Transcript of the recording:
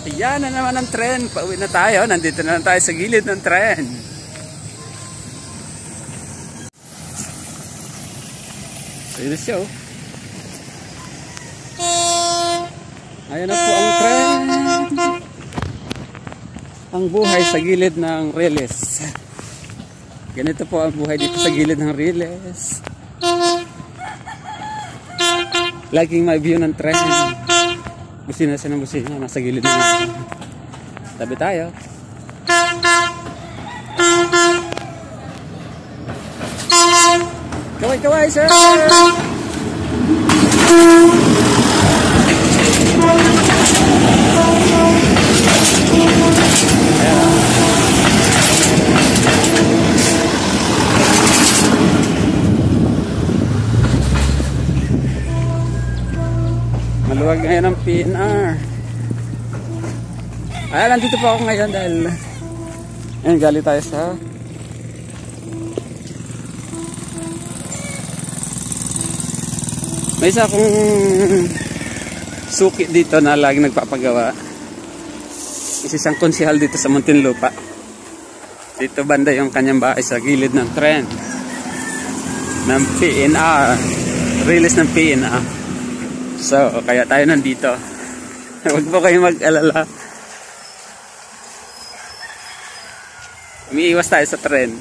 Ayan na naman ang tren. Pauwi na tayo. Nandito na lang tayo sa gilid ng tren. So yun siya. Ayan na po ang tren. Ang buhay sa gilid ng Riles. Ganito po ang buhay dito sa gilid ng Riles. Laging may view ng tren. Busina siya ng busina. Nasa gilid ng tabi tayo. Kaway-kaway sir! Maluwag ngayon ang PNR. Ay, nandito po ako ngayon dahil ayun, galing tayo sa may isa akong suki dito na lagi nagpapagawa. Isang konsehal dito sa Muntinlupa. Dito banda yung kanyang bahay sa gilid ng tren ng PNR, release ng PNR. So, kaya tayo nandito. Huwag po kayo mag-alala. Umiiwas tayo sa tren.